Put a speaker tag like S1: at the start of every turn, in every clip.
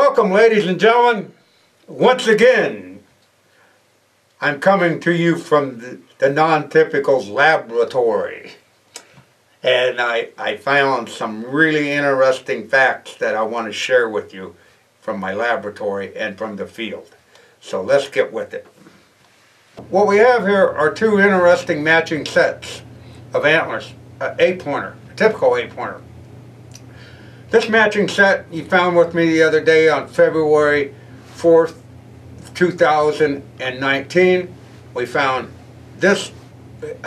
S1: Welcome, ladies and gentlemen. Once again, I'm coming to you from the non-typical laboratory. And I found some really interesting facts that I want to share with you from my laboratory and from the field. So let's get with it. What we have here are two interesting matching sets of antlers, an 8-pointer, a typical 8-pointer. This matching set you found with me the other day on February 4th, 2019. We found this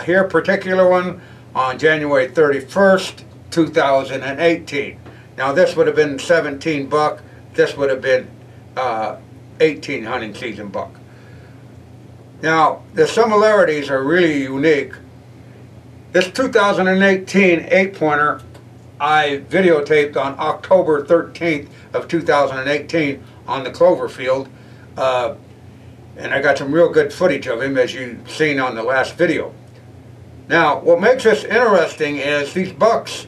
S1: here particular one on January 31st, 2018. Now this would have been 17 buck, this would have been 18 hunting season buck. Now the similarities are really unique. This 2018 8-pointer I videotaped on October 13th of 2018 on the clover field, and I got some real good footage of him, as you've seen on the last video. Now what makes this interesting is these bucks,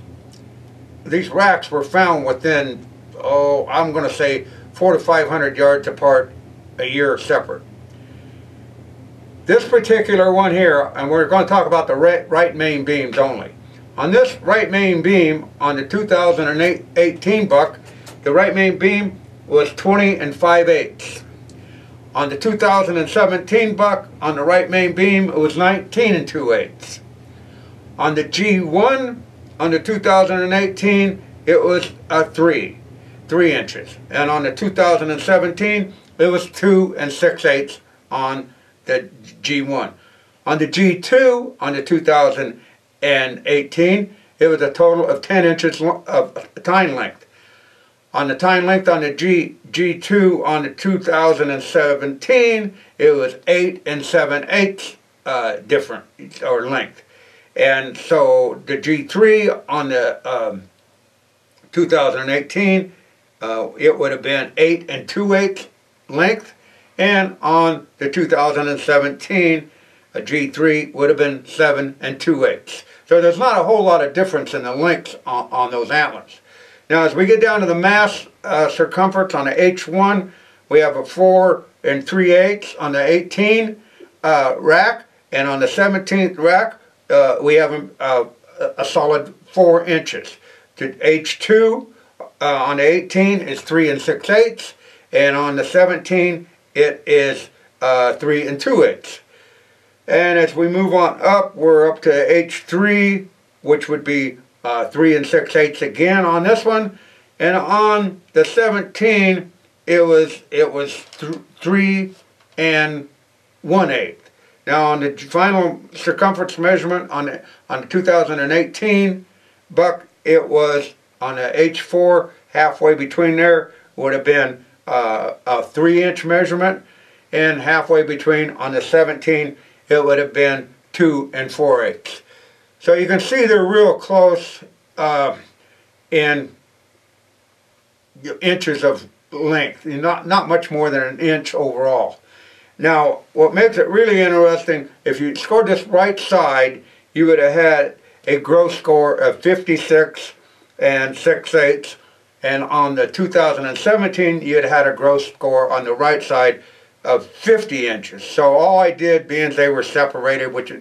S1: these racks were found within, I'm going to say 400 to 500 yards apart, a year separate. This particular one here, and we're going to talk about the right main beams only. On this right main beam, on the 2018 buck, the right main beam was 20 5/8. On the 2017 buck, on the right main beam, it was 19 2/8. On the G1, on the 2018, it was 3 inches. And on the 2017, it was 2 6/8 on the G1. On the G2, on the 2018, it was a total of 10 inches of tine length. On the tine length on the G2 on the 2017, it was 8 7/8 different, or length. And so the G3 on the 2018, it would have been 8 2/8 length, and on the 2017, a G3 would have been 7 2/8. So there's not a whole lot of difference in the lengths on those antlers. Now as we get down to the mass circumference on the H1, we have a 4 3/8 on the 18 rack, and on the 17th rack we have a solid 4 inches. The H2 on the 18 is 3 6/8, and on the 17 it is 3 2/8. And as we move on up, we're up to H3, which would be 3 6/8 again on this one. And on the 17, it was 3 1/8. Now on the final circumference measurement on the 2018 buck, it was on the H4, halfway between there would have been a 3-inch measurement, and halfway between on the 17, it would have been 2 4/8. So you can see they're real close in inches of length, not much more than an inch overall. Now what makes it really interesting, if you scored this right side, you would have had a gross score of 56 6/8, and on the 2017 you'd had a gross score on the right side of 50 inches. So all I did, being they were separated, which,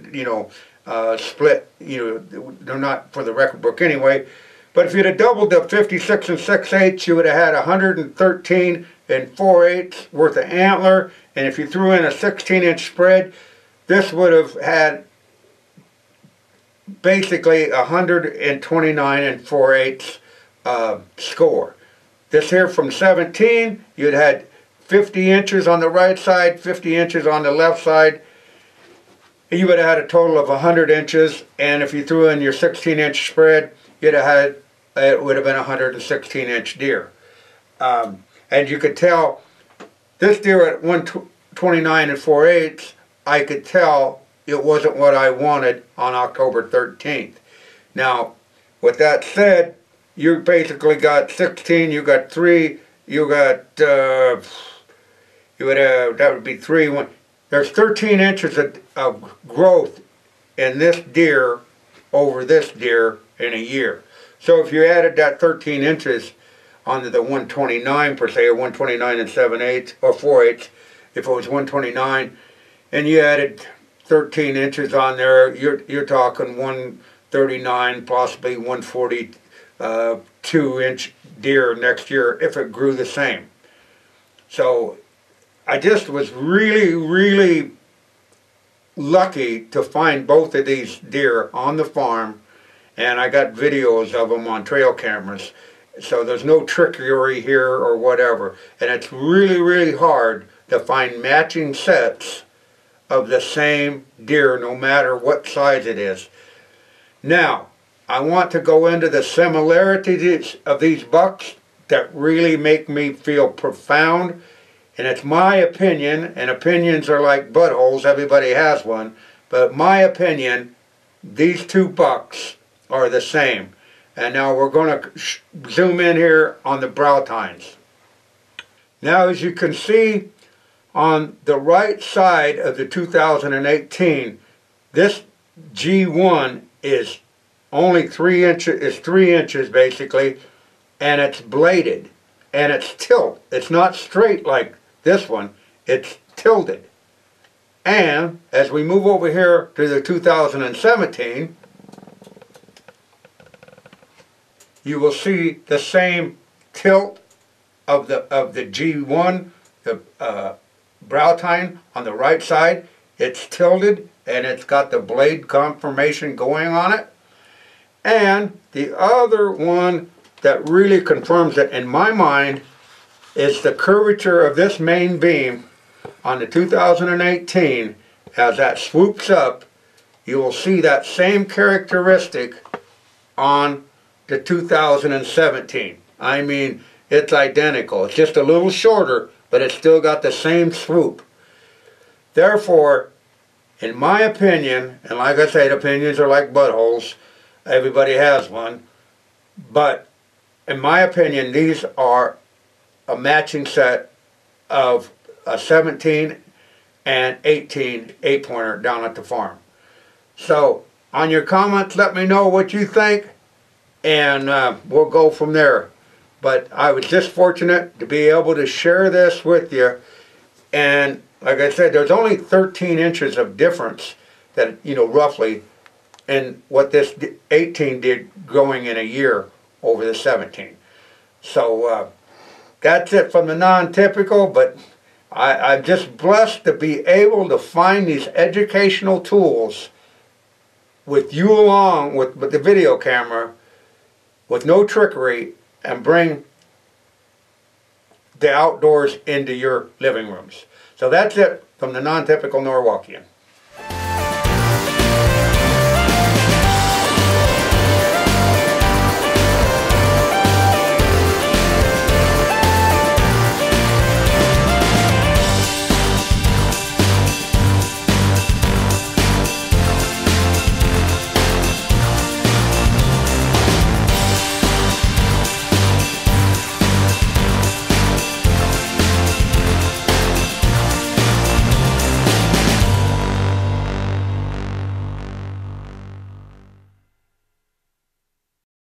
S1: split, they're not for the record book anyway, but if you'd have doubled the 56 6/8, you would have had 113 4/8 worth of antler, and if you threw in a 16-inch spread, this would have had basically 129 4/8 score. This here from 17, you'd had 50 inches on the right side, 50 inches on the left side. You would have had a total of 100 inches, and if you threw in your 16-inch spread, you'd have had, it would have been a 116-inch deer. And you could tell, this deer at 129 4/8, I could tell it wasn't what I wanted on October 13th. Now, with that said, you basically got 16, you got 3, you got, that would be 3, 1. There's 13 inches of growth in this deer over this deer in a year. So if you added that 13 inches on the 129 per se, or 129 and 7/8 or 4/8. If it was 129 and you added 13 inches on there, you're talking 139, possibly 142-inch deer next year if it grew the same. So I just was really, really lucky to find both of these deer on the farm, and I got videos of them on trail cameras. So there's no trickery here or whatever. And it's really, really hard to find matching sets of the same deer, no matter what size it is. Now, I want to go into the similarities of these bucks that really make me feel profound. And it's my opinion, and opinions are like buttholes, everybody has one, but my opinion, these two bucks are the same. And now we're going to zoom in here on the brow tines. Now, as you can see on the right side of the 2018, this G1 is only 3 inches basically, and it's bladed, and it's tilt. It's not straight like this one, it's tilted. And as we move over here to the 2017, you will see the same tilt of the G1, the brow tine on the right side. It's tilted and it's got the blade conformation going on it. And the other one that really confirms it in my mind is the curvature of this main beam on the 2018. As that swoops up, you will see that same characteristic on the 2017. I mean, it's identical. It's just a little shorter, but it's still got the same swoop. Therefore, in my opinion, and like I said, opinions are like buttholes, everybody has one, but in my opinion, these are a matching set of a 17 and 18 8-pointer down at the farm. So, on your comments, let me know what you think, and we'll go from there. But I was just fortunate to be able to share this with you, and like I said, there's only 13 inches of difference that, roughly, in what this 18 did growing in a year over the 17. So that's it from the non-typical, but I'm just blessed to be able to find these educational tools with you along with the video camera, with no trickery, and bring the outdoors into your living rooms. So that's it from the non-typical Norwalkian.